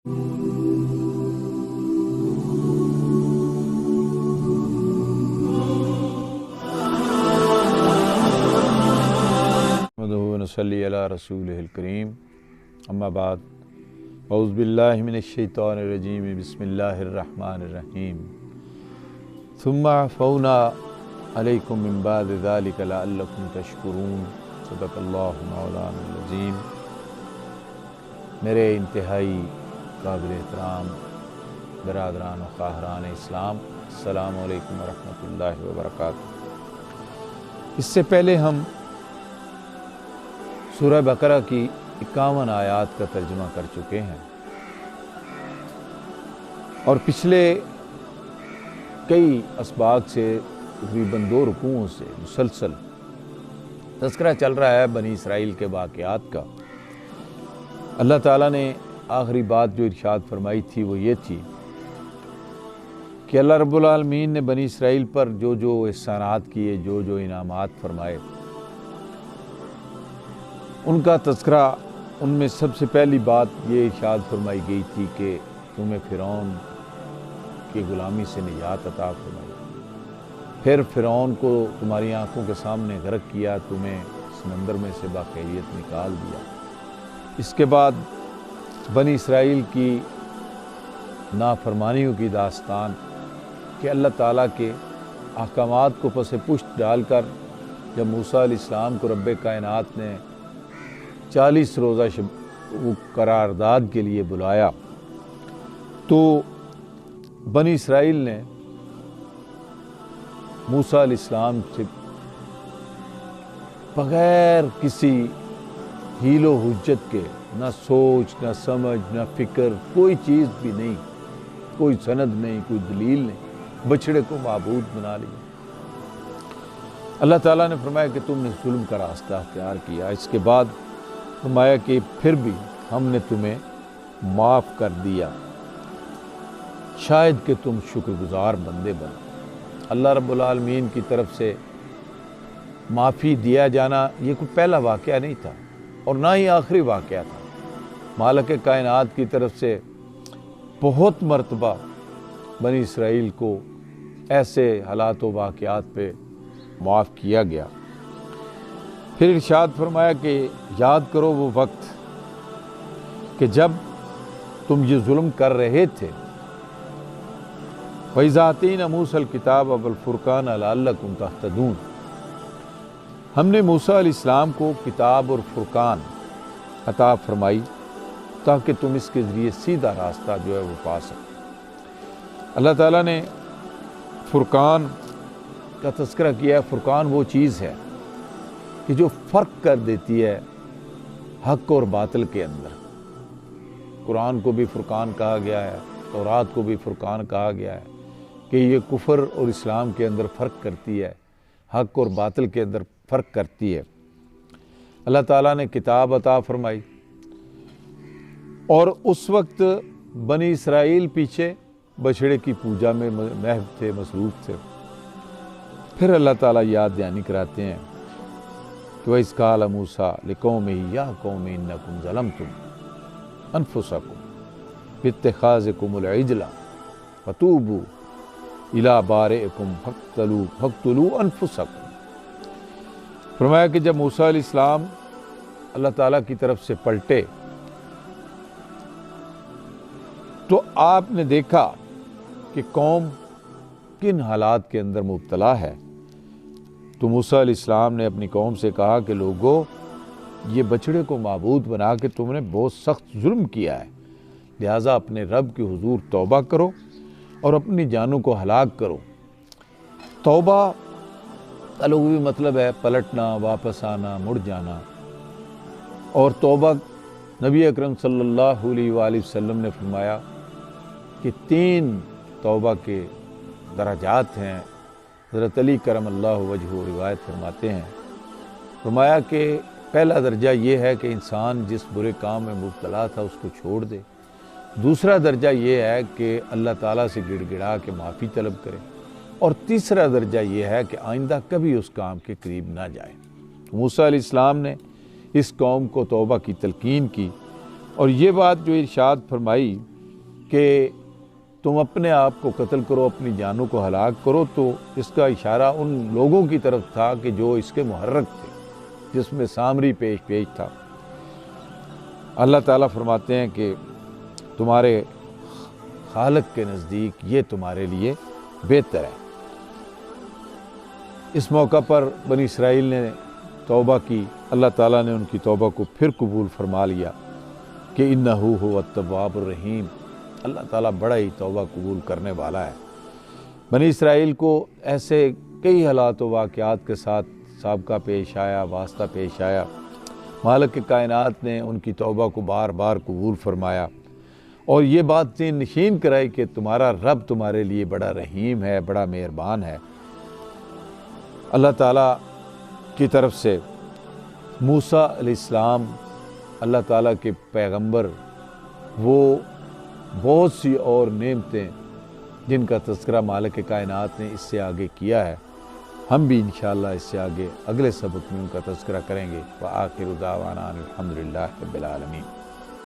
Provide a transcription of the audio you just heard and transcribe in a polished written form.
نصلی علی رسولہ الکریم اما بعد اعوذ باللہ من الشیطان الرجیم بسم اللہ الرحمن الرحیم ثم عفونا علیکم من بعد ذلک لعلکم تشکرون صدق اللہ مولانا العظیم۔ میرے انتہائی قابل احترام برادران و خواہران اسلام، السلام علیکم ورحمۃ اللہ وبرکاتہ۔ اس سے پہلے ہم سورہ بقرہ کی 51 آیات کا ترجمہ کر چکے ہیں، اور پچھلے کئی اسباق سے تقریباً 2 رکوعوں سے مسلسل تذکرہ چل رہا ہے بنی اسرائیل کے واقعات کا۔ اللہ تعالیٰ نے آخری بات جو ارشاد فرمائی تھی وہ یہ تھی کہ اللہ رب العالمین نے بنی اسرائیل پر جو جو احسانات کیے، جو جو انعامات فرمائے، ان کا تذکرہ، ان میں سب سے پہلی بات یہ ارشاد فرمائی گئی تھی کہ تمہیں فرعون کی غلامی سے نجات عطا فرمائی، پھر فرعون کو تمہاری آنکھوں کے سامنے غرق کیا، تمہیں سمندر میں سے باخیریت نکال دیا۔ اس کے بعد بنی اسرائیل کی نافرمانیوں کی داستان کہ اللہ تعالیٰ کے احکامات کو پس پشت ڈال کر جب موسیٰ علیہ السلام کو رب کائنات نے 40 روزہ قرارداد کے لیے بلایا، تو بنی اسرائیل نے موسیٰ علیہ السلام سے بغیر کسی حیل و حجت کے، نہ سوچ، نہ سمجھ، نہ فکر، کوئی چیز بھی نہیں، کوئی سند نہیں، کوئی دلیل نہیں، بچڑے کو معبود بنا لیا۔ اللہ تعالیٰ نے فرمایا کہ تم نے ظلم کا راستہ اختیار کیا۔ اس کے بعد فرمایا کہ پھر بھی ہم نے تمہیں معاف کر دیا، شاید کہ تم شکر گزار بندے بنو۔ اللہ رب العالمین کی طرف سے معافی دیا جانا یہ کوئی پہلا واقعہ نہیں تھا، اور نہ ہی آخری واقعہ تھا۔ مالک کائنات کی طرف سے بہت مرتبہ بنی اسرائیل کو ایسے حالات و واقعات پہ معاف کیا گیا۔ پھر ارشاد فرمایا کہ یاد کرو وہ وقت کہ جب تم یہ ظلم کر رہے تھے، وَإِذَا آتَيْنَا مُوسَى الْكِتَابَ وَالْفُرْقَانَ لَعَلَّكُمْ تَهْتَدُونَ۔ ہم نے موسیٰ علیہ السلام کو کتاب اور فرقان عطا فرمائی تاکہ تم اس کے ذریعے سیدھا راستہ جو ہے وہ پا سکو۔ اللہ تعالیٰ نے فرقان کا تذکرہ کیا ہے۔ فرقان وہ چیز ہے کہ جو فرق کر دیتی ہے حق اور باطل کے اندر۔ قرآن کو بھی فرقان کہا گیا ہے، تورات کو بھی فرقان کہا گیا ہے کہ یہ کفر اور اسلام کے اندر فرق کرتی ہے، حق اور باطل کے اندر فرق کرتی ہے۔ اللہ تعالیٰ نے کتاب عطا فرمائی، اور اس وقت بنی اسرائیل پیچھے بچڑے کی پوجا میں محو تھے، مصروف تھے۔ پھر اللہ تعالیٰ یاد دہانی کراتے ہیں کہ وَإِذْ قَالَ مُوسَىٰ لِقَوْمِهِ يَا قَوْمِ إِنَّكُمْ ظَلَمْتُمْ أَنفُسَكُمْ بِاتِّخَاذِكُمُ الْعِجْلَ فَتُوبُوا إِلَىٰ بَارِئِكُمْ فَاقْتُلُوا أَنفُسَكُمْ۔ فرمایا کہ جب موسیٰ علیہ السلام اللہ تعالیٰ کی طرف سے پلٹے تو آپ نے دیکھا کہ قوم کن حالات کے اندر مبتلا ہے، تو موسیٰ علیہ السلام نے اپنی قوم سے کہا کہ لوگو، یہ بچڑے کو معبود بنا کے تم نے بہت سخت ظلم کیا ہے، لہٰذا اپنے رب کے حضور توبہ کرو اور اپنی جانوں کو ہلاک کرو۔ توبہ کا لغوی مطلب ہے پلٹنا، واپس آنا، مڑ جانا۔ اور توبہ نبی اکرم صلی اللہ علیہ وآلہ وسلم نے فرمایا کہ 3 توبہ کے درجات ہیں۔ حضرت علی کرم اللہ وجہہ روایت فرماتے ہیں، فرمایا کہ پہلا درجہ یہ ہے کہ انسان جس برے کام میں مبتلا تھا اس کو چھوڑ دے۔ دوسرا درجہ یہ ہے کہ اللہ تعالیٰ سے گڑ گڑا کے معافی طلب کرے، اور تیسرا درجہ یہ ہے کہ آئندہ کبھی اس کام کے قریب نہ جائے۔ موسیٰ علیہ السلام نے اس قوم کو توبہ کی تلقین کی، اور یہ بات جو ارشاد فرمائی کہ تم اپنے آپ کو قتل کرو، اپنی جانوں کو ہلاک کرو، تو اس کا اشارہ ان لوگوں کی طرف تھا کہ جو اس کے محرک تھے، جس میں سامری پیش تھا۔ اللہ تعالیٰ فرماتے ہیں کہ تمہارے خالق کے نزدیک یہ تمہارے لیے بہتر ہے۔ اس موقع پر بنی اسرائیل نے توبہ کی، اللہ تعالیٰ نے ان کی توبہ کو پھر قبول فرما لیا کہ انہو هو التواب الرحیم، اللہ تعالیٰ بڑا ہی توبہ قبول کرنے والا ہے۔ بنی اسرائیل کو ایسے کئی حالات و واقعات کے ساتھ سابقہ پیش آیا، واسطہ پیش آیا، مالک کائنات نے ان کی توبہ کو بار بار قبول فرمایا اور یہ بات نشین کرائی کہ تمہارا رب تمہارے لیے بڑا رحیم ہے، بڑا مہربان ہے۔ اللہ تعالیٰ کی طرف سے موسیٰ علیہ السلام اللہ تعالیٰ کے پیغمبر، وہ بہت سی اور نعمتیں جن کا تذکرہ مالک کائنات نے اس سے آگے کیا ہے، ہم بھی انشاءاللہ اس سے آگے اگلے سبق میں ان کا تذکرہ کریں گے۔ وآخر دعوانا الحمدللہ رب العالمین۔